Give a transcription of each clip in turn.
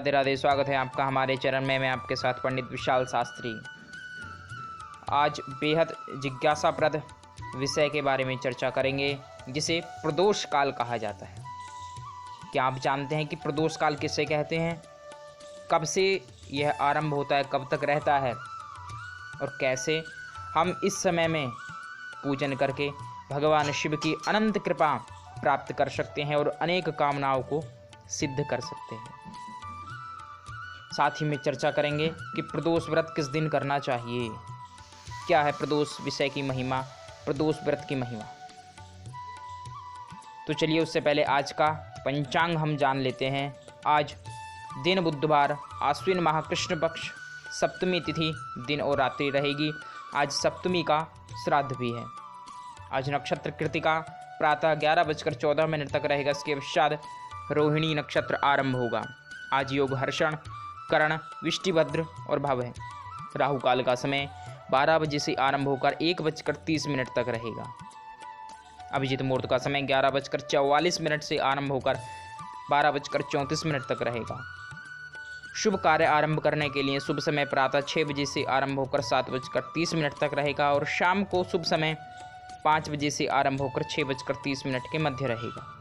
राधे राधे। स्वागत है आपका हमारे चरण में। मैं आपके साथ पंडित विशाल शास्त्री। आज बेहद जिज्ञासाप्रद विषय के बारे में चर्चा करेंगे, जिसे प्रदोष काल कहा जाता है। क्या आप जानते हैं कि प्रदोष काल किसे कहते हैं? कब से यह आरंभ होता है, कब तक रहता है, और कैसे हम इस समय में पूजन करके भगवान शिव की अनंत कृपा प्राप्त कर सकते हैं और अनेक कामनाओं को सिद्ध कर सकते हैं। साथ ही में चर्चा करेंगे कि प्रदोष व्रत किस दिन करना चाहिए, क्या है प्रदोष विषय की महिमा, प्रदोष व्रत की महिमा। तो चलिए उससे पहले आज का पंचांग हम जान लेते हैं। आज दिन बुधवार, आश्विन माह कृष्ण पक्ष सप्तमी तिथि दिन और रात्रि रहेगी। आज सप्तमी का श्राद्ध भी है। आज नक्षत्र कृतिका प्रातः 11:14 तक रहेगा। इसके पश्चात रोहिणी नक्षत्र आरंभ होगा। आज योग हर्षण, करण, विष्टिभद्र और भव है। राहु काल का समय 12 बजे से आरंभ होकर 1:30 तक रहेगा। अभिजीत मुहूर्त का समय 11:44 से आरंभ होकर 12:34 तक रहेगा। शुभ कार्य आरंभ करने के लिए शुभ समय प्रातः 6 बजे से आरंभ होकर 7:30 तक रहेगा और शाम को शुभ समय 5 बजे से आरंभ होकर 6:30 के मध्य रहेगा।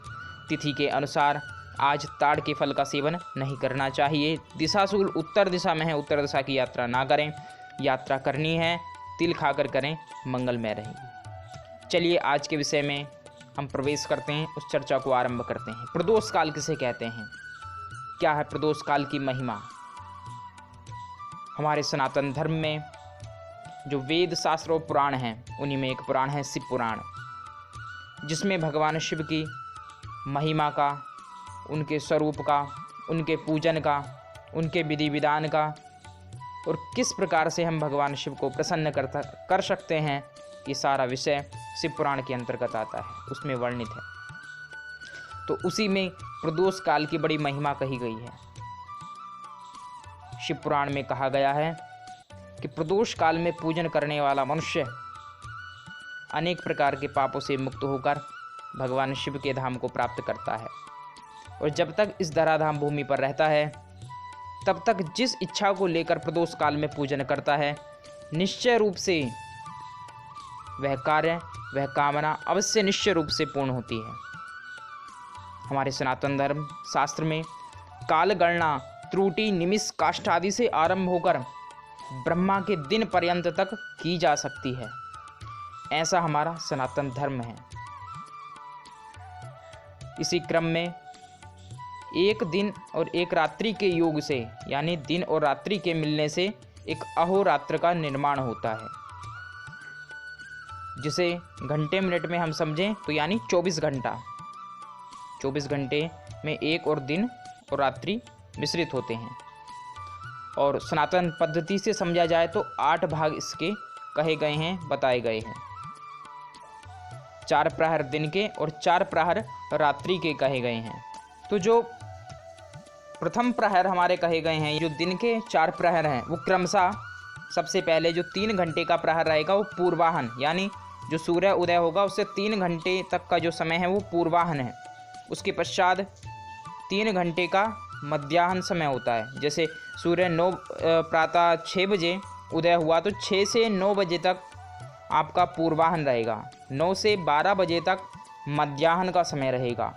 तिथि के अनुसार आज ताड़ के फल का सेवन नहीं करना चाहिए। दिशाशूल उत्तर दिशा में है, उत्तर दिशा की यात्रा ना करें। यात्रा करनी है तिल खाकर करें, मंगलमय रहेगी। चलिए आज के विषय में हम प्रवेश करते हैं, उस चर्चा को आरंभ करते हैं। प्रदोष काल किसे कहते हैं, क्या है प्रदोष काल की महिमा? हमारे सनातन धर्म में जो वेद शास्त्र और पुराण हैं, उन्हीं में एक पुराण है शिव पुराण, जिसमें भगवान शिव की महिमा का, उनके स्वरूप का, उनके पूजन का, उनके विधि विधान का और किस प्रकार से हम भगवान शिव को प्रसन्न कर सकते हैं, ये सारा विषय शिव पुराण के अंतर्गत आता है, उसमें वर्णित है। तो उसी में प्रदोष काल की बड़ी महिमा कही गई है। शिव पुराण में कहा गया है कि प्रदोष काल में पूजन करने वाला मनुष्य अनेक प्रकार के पापों से मुक्त होकर भगवान शिव के धाम को प्राप्त करता है और जब तक इस धराधाम भूमि पर रहता है तब तक जिस इच्छा को लेकर प्रदोष काल में पूजन करता है, निश्चय रूप से वह कार्य, वह कामना अवश्य निश्चय रूप से पूर्ण होती है। हमारे सनातन धर्म शास्त्र में काल गणना त्रुटि निमिष काष्ठ आदि से आरंभ होकर ब्रह्मा के दिन पर्यंत तक की जा सकती है। ऐसा हमारा सनातन धर्म है। इसी क्रम में एक दिन और एक रात्रि के योग से, यानी दिन और रात्रि के मिलने से एक अहोरात्र का निर्माण होता है, जिसे घंटे मिनट में हम समझें तो यानी 24 घंटा। 24 घंटे में एक और दिन और रात्रि मिश्रित होते हैं और सनातन पद्धति से समझा जाए तो 8 भाग इसके कहे गए हैं, बताए गए हैं। 4 प्रहर दिन के और 4 प्रहर रात्रि के कहे गए हैं। तो जो प्रथम प्रहर हमारे कहे गए हैं, जो दिन के 4 प्रहर हैं, वो क्रमशः सबसे पहले जो 3 घंटे का प्रहर रहेगा वो पूर्वाहन, यानी जो सूर्य उदय होगा उससे 3 घंटे तक का जो समय है वो पूर्वाहन है। उसके पश्चात 3 घंटे का मध्याह्न समय होता है। जैसे सूर्य प्रातः 6 बजे उदय हुआ तो 6 से 9 बजे तक आपका पूर्वाहन रहेगा। 9 से 12 बजे तक मध्याह्न का समय रहेगा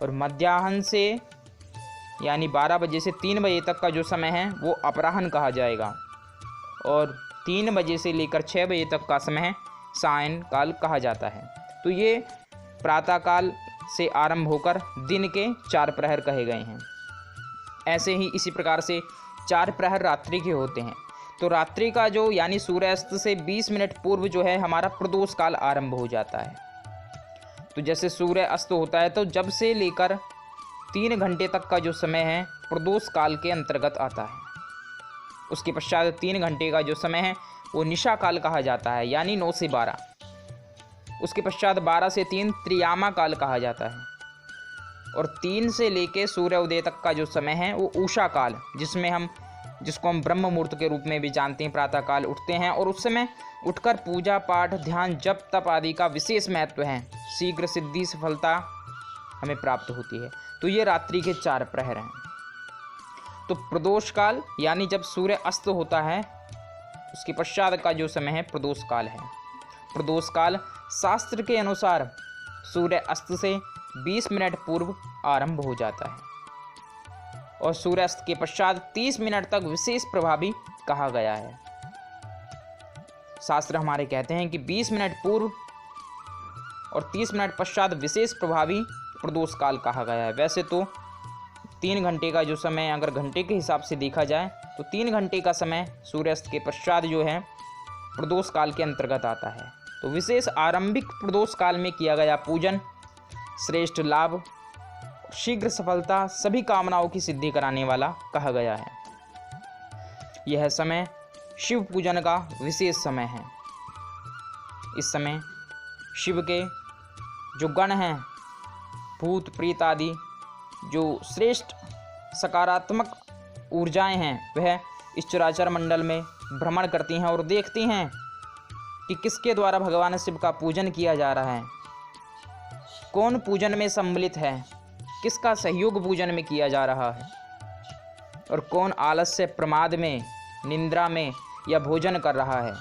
और मध्याह्न से यानी 12 बजे से 3 बजे तक का जो समय है वो अपराह्न कहा जाएगा और 3 बजे से लेकर 6 बजे तक का समय सायंकाल कहा जाता है। तो ये प्रातःकाल से आरंभ होकर दिन के 4 प्रहर कहे गए हैं। ऐसे ही इसी प्रकार से 4 प्रहर रात्रि के होते हैं। तो रात्रि का जो यानी सूर्यास्त से 20 मिनट पूर्व जो है हमारा प्रदोष काल आरंभ हो जाता है। तो जैसे सूर्य अस्त होता है तो जब से लेकर 3 घंटे तक का जो समय है प्रदोष काल के अंतर्गत आता है। उसके पश्चात 3 घंटे का जो समय है वो निशा काल कहा जाता है, यानी 9 से 12। उसके पश्चात 12 से 3 त्रियामा काल कहा जाता है और 3 से लेके सूर्योदय तक का जो समय है वो उषा काल, जिसको हम ब्रह्म मुहूर्त के रूप में भी जानते हैं। प्रातः काल उठते हैं और उस समय उठकर पूजा पाठ, ध्यान, जप, तप आदि का विशेष महत्व है। शीघ्र सिद्धि सफलता हमें प्राप्त होती है। तो ये रात्रि के 4 प्रहर हैं। तो तो प्रदोष काल यानी जब सूर्य अस्त होता है उसके पश्चात का जो समय है प्रदोष काल है। प्रदोष काल शास्त्र के अनुसार सूर्य अस्त से 20 मिनट पूर्व आरंभ हो जाता है और सूर्यास्त के पश्चात 30 मिनट तक विशेष प्रभावी कहा गया है। शास्त्र हमारे कहते हैं कि 20 मिनट पूर्व और 30 मिनट पश्चात विशेष प्रभावी प्रदोष काल कहा गया है। वैसे तो 3 घंटे का जो समय अगर घंटे के हिसाब से देखा जाए तो 3 घंटे का समय सूर्यास्त के पश्चात जो है प्रदोष काल के अंतर्गत आता है। तो विशेष आरंभिक प्रदोष काल में किया गया पूजन श्रेष्ठ लाभ, शीघ्र सफलता, सभी कामनाओं की सिद्धि कराने वाला कहा गया है। यह समय शिव पूजन का विशेष समय है। इस समय शिव के जो गण हैं, भूत प्रेत आदि जो श्रेष्ठ सकारात्मक ऊर्जाएं हैं, वह इस चराचर मंडल में भ्रमण करती हैं और देखती हैं कि किसके द्वारा भगवान शिव का पूजन किया जा रहा है, कौन पूजन में सम्मिलित है, किसका सहयोग पूजन में किया जा रहा है और कौन आलस्य, प्रमाद में, निंद्रा में या भोजन कर रहा है।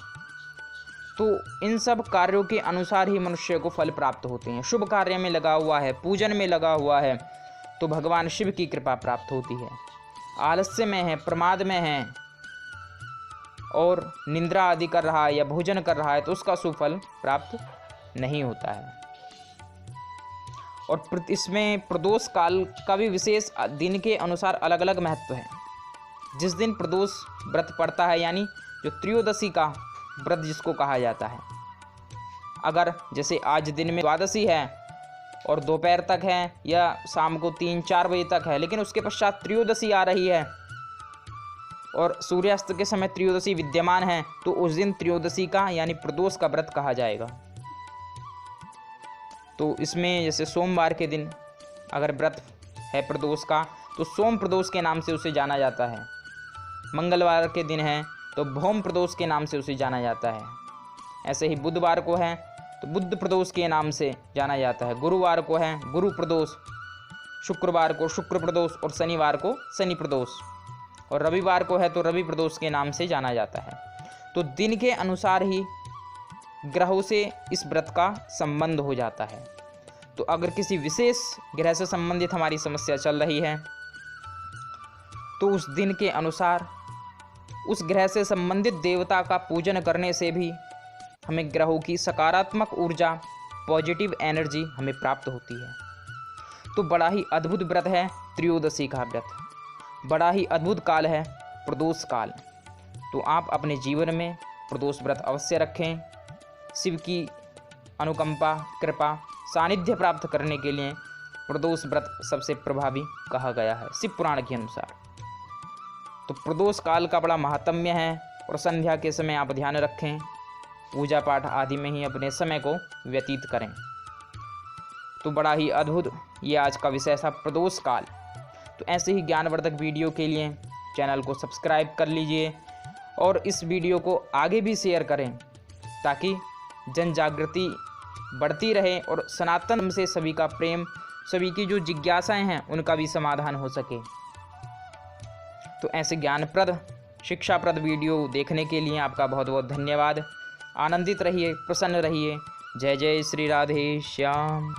तो इन सब कार्यों के अनुसार ही मनुष्य को फल प्राप्त होते हैं। शुभ कार्य में लगा हुआ है, पूजन में लगा हुआ है तो भगवान शिव की कृपा प्राप्त होती है। आलस्य में है, प्रमाद में है और निंद्रा आदि कर रहा है या भोजन कर रहा है तो उसका सुफल प्राप्त नहीं होता है। और इसमें प्रदोष काल का भी विशेष दिन के अनुसार अलग अलग महत्व है। जिस दिन प्रदोष व्रत पड़ता है यानी जो त्रयोदशी का व्रत जिसको कहा जाता है, अगर जैसे आज दिन में द्वादशी है और दोपहर तक है या शाम को 3-4 बजे तक है, लेकिन उसके पश्चात त्रयोदशी आ रही है और सूर्यास्त के समय त्रयोदशी विद्यमान है, तो उस दिन त्रयोदशी का यानी प्रदोष का व्रत कहा जाएगा। तो इसमें जैसे सोमवार के दिन अगर व्रत है प्रदोष का तो सोम प्रदोष के नाम से उसे जाना जाता है। मंगलवार के दिन है तो भौम प्रदोष के नाम से उसे जाना जाता है। ऐसे ही बुधवार को है तो बुध प्रदोष के नाम से जाना जाता है। गुरुवार को है गुरु प्रदोष, शुक्रवार को शुक्र प्रदोष और शनिवार को शनि प्रदोष, और रविवार को है तो रवि प्रदोष के नाम से जाना जाता है। तो दिन के अनुसार ही ग्रहों से इस व्रत का संबंध हो जाता है। तो अगर किसी विशेष ग्रह से संबंधित हमारी समस्या चल रही है तो उस दिन के अनुसार उस ग्रह से संबंधित देवता का पूजन करने से भी हमें ग्रहों की सकारात्मक ऊर्जा, पॉजिटिव एनर्जी हमें प्राप्त होती है। तो बड़ा ही अद्भुत व्रत है त्रयोदशी का व्रत, बड़ा ही अद्भुत काल है प्रदोष काल। तो आप अपने जीवन में प्रदोष व्रत अवश्य रखें। शिव की अनुकंपा, कृपा, सानिध्य प्राप्त करने के लिए प्रदोष व्रत सबसे प्रभावी कहा गया है शिव पुराण के अनुसार। तो प्रदोष काल का बड़ा महात्म्य है और संध्या के समय आप ध्यान रखें, पूजा पाठ आदि में ही अपने समय को व्यतीत करें। तो बड़ा ही अद्भुत ये आज का विषय था प्रदोष काल। तो ऐसे ही ज्ञानवर्धक वीडियो के लिए चैनल को सब्सक्राइब कर लीजिए और इस वीडियो को आगे भी शेयर करें ताकि जन जागृति बढ़ती रहे और सनातन से सभी का प्रेम, सभी की जो जिज्ञासाएं हैं उनका भी समाधान हो सके। तो ऐसे ज्ञानप्रद, शिक्षाप्रद वीडियो देखने के लिए आपका बहुत बहुत धन्यवाद। आनंदित रहिए, प्रसन्न रहिए। जय जय श्री राधे श्याम।